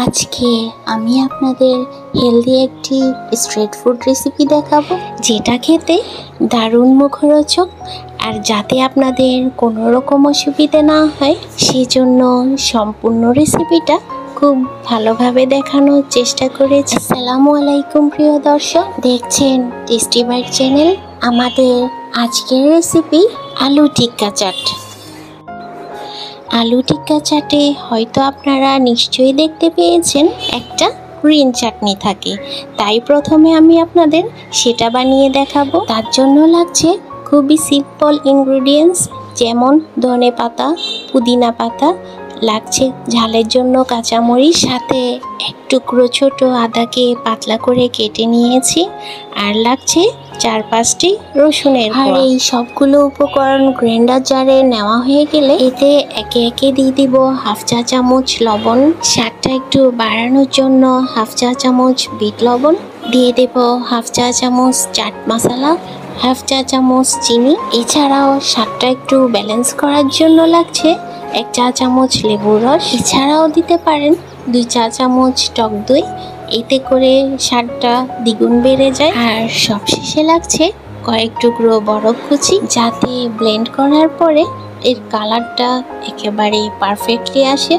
আজকে আমি আপনাদের হেলদি একটি স্ট্রিট ফুড রেসিপি দেখাবো, যেটা খেতে দারুণ মুখরোচক। আর যাতে আপনাদের কোনো রকম অসুবিধা না হয়, সেজন্য সম্পূর্ণ রেসিপিটা খুব ভালোভাবে দেখানোর চেষ্টা করেছি। আসসালামু আলাইকুম প্রিয় দর্শক, দেখছেন টেস্টি বাইট চ্যানেল। আমাদের আজকের রেসিপি আলু টিক্কা চাট। আলু টিক্কা চাটে হয়তো আপনারা নিশ্চয়ই দেখতে পেয়েছেন একটা গ্রিন চাটনি থাকে, তাই প্রথমে আমি আপনাদের সেটা বানিয়ে দেখাবো। তার জন্য লাগছে খুবই সিম্পল ইনগ্রেডিয়েন্টস, যেমন ধনে পাতা, পুদিনা পাতা, লাগছে ঝালের জন্য কাঁচামরিচ, সাথে এক টুকরো ছোট আদাকে পাতলা করে কেটে নিয়েছি, আর লাগছে 4-5টি রসুনের কোয়া। আর এই সবগুলো উপকরণ গ্রাইন্ডার জারে নেওয়া হয়ে গেলে এতে একে একে দিয়ে দিব হাফ চা চামচ লবণ, স্বাদটা একটু বাড়ানোর জন্য হাফ চা চামচ বিট লবণ, দিয়ে দেব হাফ চা চামচ চাট মশলা, হাফ চা চামচ চিনি। এছাড়াও স্বাদটা একটু ব্যালেন্স করার জন্য লাগছে 1 চা চামচ লেবুর রস। এছাড়াও দিতে পারেন 2 চা চামচ টক দই, এতে করে স্বাদটা দ্বিগুণ বেড়ে যায়। আর সবশেষে লাগছে কয়েক টুকরো বরফ কুচি, যাতে ব্লেন্ড করার পরে এর কালারটা একেবারে পারফেক্টলি আসে।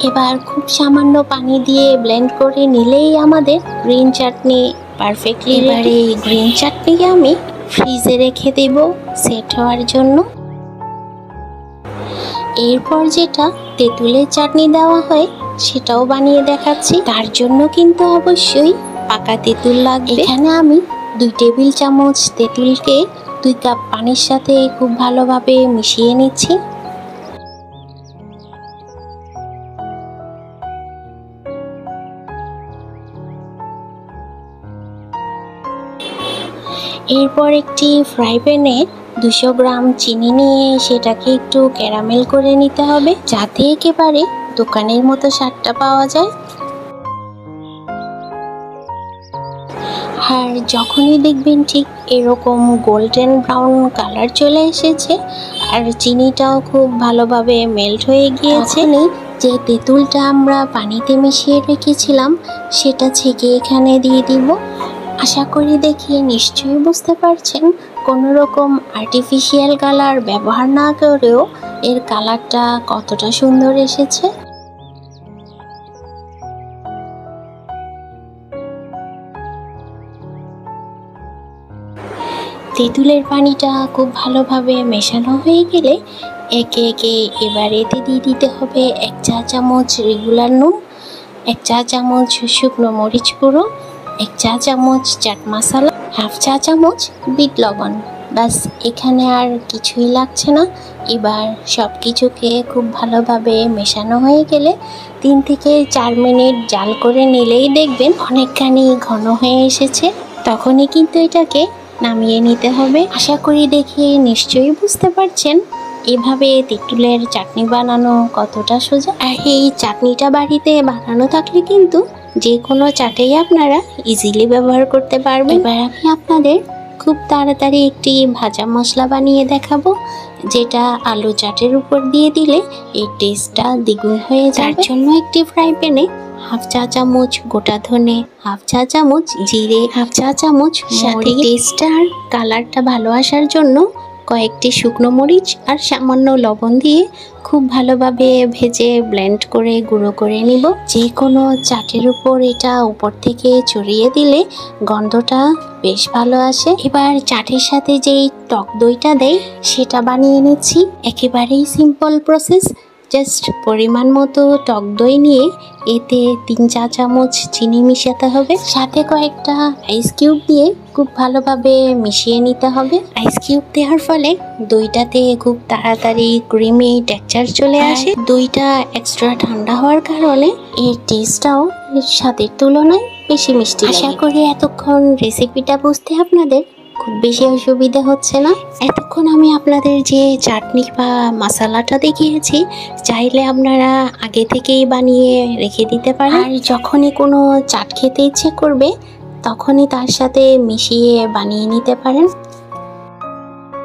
এবার খুব সামান্য পানি দিয়ে ব্লেন্ড করে নিলেই আমাদের গ্রিন চাটনি পারফেক্টলি রেডি। এবার এই গ্রিন চাটনিকে আমি ফ্রিজে রেখে দেব সেট হওয়ার জন্য। এরপর যেটা তেঁতুলের চাটনি দেওয়া হয় সেটাও বানিয়ে দেখাচ্ছি। তার জন্য কিন্তু অবশ্যই পাকা তেঁতুল লাগবে। এখানে আমি 2 টেবিল চামচ তেঁতুলকে 2 কাপ পানির সাথে খুব ভালোভাবে মিশিয়ে নিচ্ছি। এরপর একটি ফ্রাই প্যানে 200 গ্রাম চিনি নিয়ে সেটাকে একটু ক্যারামেল করে নিতে হবে, যাতে একেবারে দোকানের মতো স্বাদটা পাওয়া যায়। আর যখনই দেখবেন ঠিক এরকম গোল্ডেন ব্রাউন কালার চলে এসেছে আর চিনিটাও খুব ভালোভাবে মেল্ট হয়ে গিয়েছে, যে তেঁতুলটা আমরা পানিতে মিশিয়ে রেখেছিলাম সেটা ছেঁকে এখানে দিয়ে দিব। আশা করি দেখে নিশ্চয়ই বুঝতে পারছেন কোনো রকম আর্টিফিশিয়াল কালার ব্যবহার না করেও এর কালারটা কতটা সুন্দর এসেছে। তেঁতুলের পানিটা খুব ভালোভাবে মেশানো হয়ে গেলে একে একে এবার এতে দিয়ে দিতে হবে 1 চা চামচ রেগুলার নুন, 1 চা চামচ শুকনো মরিচ গুঁড়ো, 1 চা চামচ চাট মশলা, হাফ চা চামচ বিট লবণ। বাস, এখানে আর কিছুই লাগছে না। এবার সব কিছুকে খুব ভালোভাবে মেশানো হয়ে গেলে 3 থেকে 4 মিনিট জাল করে নিলেই দেখবেন অনেকখানি ঘন হয়ে এসেছে। তখনই কিন্তু এটাকে নামিয়ে নিতে হবে। আশা করি দেখে নিশ্চয়ই বুঝতে পারছেন এভাবে তেঁতুলের চাটনি বানানো কতটা সোজা। আর এই চাটনিটা বাড়িতে বানানো থাকলে কিন্তু যে কোনো চাটেই আপনারা ইজিলি ব্যবহার করতে পারবেন। এবার আমি আপনাদের খুব তাড়াতাড়ি একটি ভাজা মশলা বানিয়ে দেখাবো, যেটা আলু চাটের উপর দিয়ে দিলে এই টেস্টটা দ্বিগুণ হয়ে যায়। তার জন্য একটি ফ্রাই প্যানে হাফ চা চামচ গোটা ধনে, হাফ চা চামচ জিরে, হাফ চা চামচ সাথে টেস্টটা আর কালারটা ভালো আসার জন্য কয়েকটি শুকনো মরিচ আর সামান্য লবণ দিয়ে খুব ভালোভাবে ভেজে ব্লেন্ড করে গুঁড়ো করে নিব। যে কোনো চাটের উপর এটা উপর থেকে ছড়িয়ে দিলে গন্ধটা বেশ ভালো আসে। এবার চাটের সাথে যেই টক দইটা দেয় সেটা বানিয়ে নিচ্ছি। একেবারেই সিম্পল প্রসেস, জাস্ট পরিমাণ মতো টক দই নিয়ে এতে 3 চা চামচ চিনি মিশাতে হবে, সাথে কয়েকটা আইস কিউব দিয়ে খুব ভালোভাবে মিশিয়ে নিতে হবে। আইস কিউব দেওয়ার ফলে দইটাতে খুব তাড়াতাড়ি ক্রিমি টেক্সচার চলে আসে। দইটা এক্সট্রা ঠান্ডা হওয়ার কারণে এর টেস্টটাও স্বাদের তুলনায় বেশি মিষ্টি। আশা করি এতক্ষণ রেসিপিটা বুঝতে আপনাদের খুব বেশি অসুবিধা হচ্ছে না। এতক্ষণ আমি আপনাদের যে চাটনি বা মশলাটা দেখিয়েছি, চাইলে আপনারা আগে থেকেই বানিয়ে রেখে দিতে পারেন। আর যখনই কোনো চাট খেতে ইচ্ছে করবে তখনই তার সাথে মিশিয়ে বানিয়ে নিতে পারেন।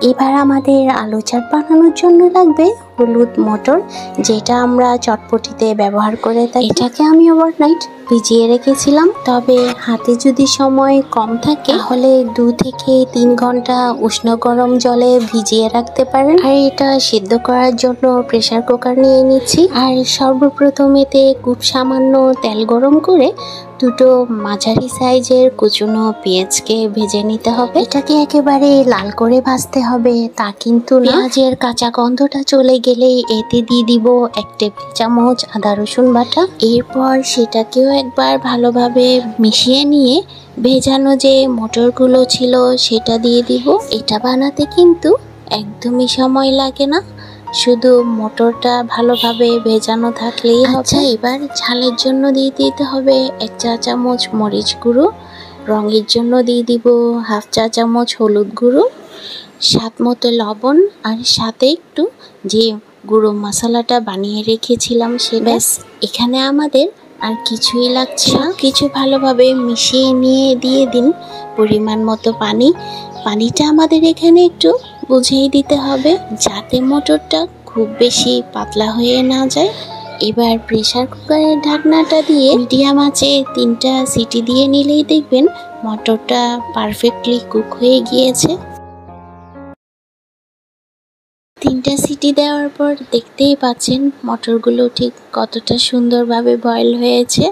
এবার আমাদের আলু চাট বানানোর জন্য লাগবে হলুদ মটর, যেটা আমরা চটপটিতে ব্যবহার করে থাকি। এটাকে আমি ওভারনাইট ভিজিয়ে রেখেছিলাম, তবে হাতে যদি সময় কম থাকে তাহলে 2 থেকে 3 ঘন্টা উষ্ণ গরম জলে ভিজিয়ে রাখতে পারেন। আর এটা সিদ্ধ করার জন্য প্রেসার কুকার নিয়ে নিচ্ছি। আর সর্বপ্রথম এতে খুব সামান্য তেল গরম করে দুটো মাঝারি সাইজের কুচনো পেঁয়াজকে ভেজে নিতে হবে। এটাকে একেবারে লাল করে ভাজতে হবে তা কিন্তু না। পেঁয়াজের কাঁচা গন্ধটা চলে গেলেই এতে দিয়ে দিব 1 টেবিল চামচ আদা রসুন বাটা। এরপর সেটাকেও একবার ভালোভাবে মিশিয়ে নিয়ে ভেজানো যে মটরগুলো ছিল সেটা দিয়ে দিব। এটা বানাতে কিন্তু একদমই সময় লাগে না, শুধু মটরটা ভালোভাবে ভেজানো থাকলেই হবে। আচ্ছা, এবার ঝালের জন্য দিয়ে দিতে হবে 1 চা চামচ মরিচ গুঁড়ো, রঙের জন্য দিয়ে দিব 1/2 চা চামচ হলুদ গুঁড়ো, স্বাদ মতো লবণ, আর সাথে একটু যে গুঁড়ো মশলাটা বানিয়ে রেখেছিলাম সেটা। ব্যাস, এখানে আমাদের আর কিছুই লাগছে না। কিছু ভালোভাবে মিশিয়ে নিয়ে দিয়ে দিন পরিমাণ মতো পানি। পানিটা আমাদের এখানে একটু বুঝিয়ে দিতে হবে যাতে মটরটা খুব বেশি পাতলা হয়ে না যায়। এবার প্রেসার কুকারের ঢাকনাটা দিয়ে মিডিয়াম আঁচে 3টা সিটি দিয়ে নিলেই দেখবেন মটরটা পারফেক্টলি কুক হয়ে গিয়েছে। 3টা সিটি দেওয়ার পর দেখতেই পাচ্ছেন মটরগুলো ঠিক কতটা সুন্দরভাবে বয়েল হয়েছে।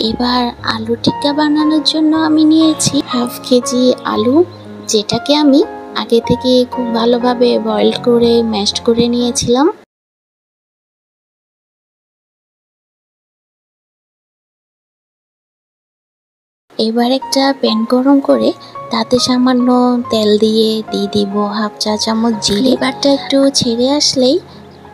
এবার আলু টিক্কা বানানোর জন্য আমি নিয়েছি 1/2 কেজি আলু, যেটাকে আমি আগে থেকে খুব ভালোভাবে বয়েল করে ম্যাশড করে নিয়েছিলাম। এবার একটা প্যান গরম করে তাতে সামান্য তেল দিয়ে দিব 1/2 চা চামচ জিরে। এবারটা একটু ছেড়ে আসলেই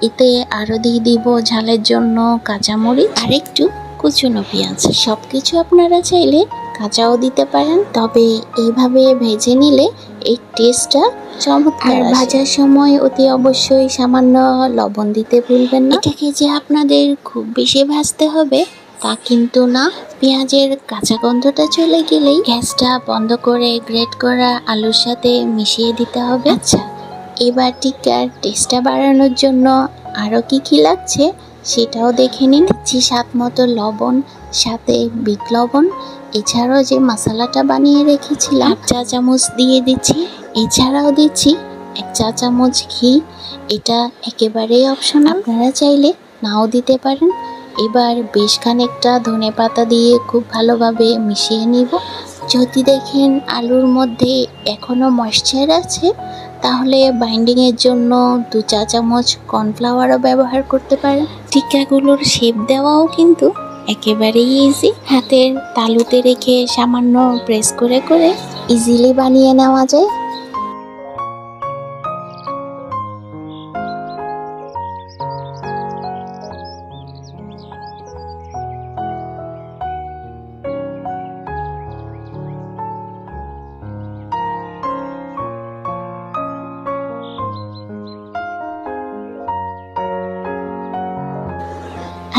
এতে আরও দিয়ে দিব ঝালের জন্য কাঁচামরিচ আর একটু কুচনো পেঁয়াজ। সবকিছু আপনারা চাইলে কাঁচাও দিতে পারেন, তবে এইভাবে ভেজে নিলে এই টেস্টটা চমৎকার। আর ভাজার সময় অতি অবশ্যই সামান্য লবণ দিতে ভুলবেন না। এটাকে যে আপনাদের খুব বেশি ভাজতে হবে তা কিন্তু না। পেঁয়াজের কাঁচা গন্ধটা চলে গেলেই গ্যাসটা বন্ধ করে গ্রেট করা আলুর সাথে মিশিয়ে দিতে হবে। আচ্ছা, এবার টিক্কার টেস্টটা বাড়ানোর জন্য আরও কি লাগছে সেটাও দেখে নিন। দিচ্ছি স্বাদ মতো লবণ, সাথে বিট লবণ। এছাড়াও যে মশলাটা বানিয়ে রেখেছিলাম 1 চা চামচ দিয়ে দিচ্ছি। এছাড়াও দিচ্ছি 1 চা চামচ ঘি। এটা একেবারেই অপশনাল, আপনারা চাইলে নাও দিতে পারেন। এবার বেশ খানিকটা ধনেপাতা দিয়ে খুব ভালোভাবে মিশিয়ে নিব। যদি দেখেন আলুর মধ্যে এখনো ময়েশ্চার আছে তাহলে বাইন্ডিংয়ের জন্য 2 চা চামচ কর্নফ্লাওয়ারও ব্যবহার করতে পারেন। টিক্কাগুলোর শেপ দেওয়াও কিন্তু একেবারেই ইজি। হাতের তালুতে রেখে সামান্য প্রেস করে করে ইজিলি বানিয়ে নেওয়া যায়।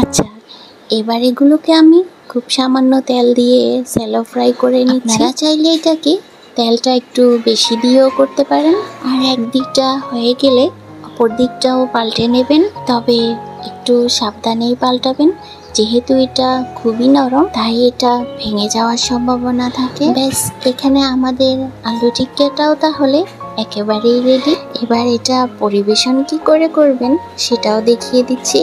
আচ্ছা, এবার এগুলোকে আমি খুব সামান্য তেল দিয়ে স্যালো ফ্রাই করে নিচ্ছি। আপনারা চাইলে এটাকে তেলটা একটু বেশি দিয়েও করতে পারেন। আর একদিকটা হয়ে গেলে অপর দিকটাও পাল্টে নেবেন, তবে একটু সাবধানেই পাল্টাবেন যেহেতু এটা খুবই নরম, তাই এটা ভেঙে যাওয়ার সম্ভাবনা থাকে। ব্যাস, এখানে আমাদের আলু টিক্কাটাও তাহলে একেবারেই রেডি। এবার এটা পরিবেশন কি করে করবেন সেটাও দেখিয়ে দিচ্ছি।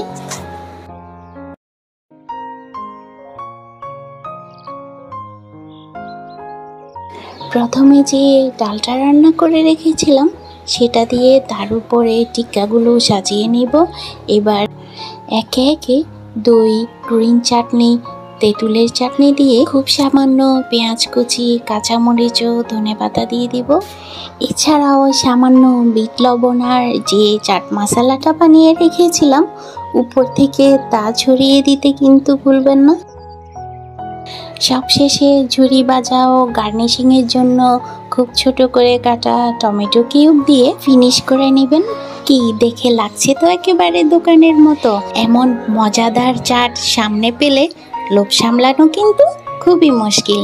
প্রথমে যে ডালটা রান্না করে রেখেছিলাম সেটা দিয়ে তার উপরে টিক্কাগুলো সাজিয়ে নেব। এবার একে একে দই, গ্রিন চাটনি, তেঁতুলের চাটনি দিয়ে খুব সামান্য পেঁয়াজ কুচি, কাঁচামরিচ ও ধনেপাতা দিয়ে দিব। এছাড়াও সামান্য বিট লবণ আর যে চাট মশলাটা বানিয়ে রেখেছিলাম উপর থেকে তা ছড়িয়ে দিতে কিন্তু ভুলবেন না। সবশেষে ঝুরি ভাজা ও গার্নিশিংয়ের জন্য খুব ছোট করে কাটা টমেটো কিউব দিয়ে ফিনিশ করে নেবেন। কি দেখে লাগছে তো একেবারে দোকানের মতো। এমন মজাদার চাট সামনে পেলে লোভ সামলানো কিন্তু খুবই মুশকিল।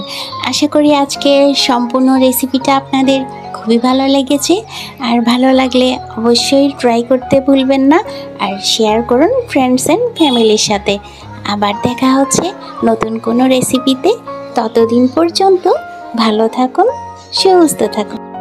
আশা করি আজকে সম্পূর্ণ রেসিপিটা আপনাদের খুবই ভালো লেগেছে। আর ভালো লাগলে অবশ্যই ট্রাই করতে ভুলবেন না, আর শেয়ার করুন ফ্রেন্ডস অ্যান্ড ফ্যামিলির সাথে। আবার দেখা হচ্ছে নতুন কোনো রেসিপিতে। ততদিন পর্যন্ত ভালো থাকুন, সুস্থ থাকুন।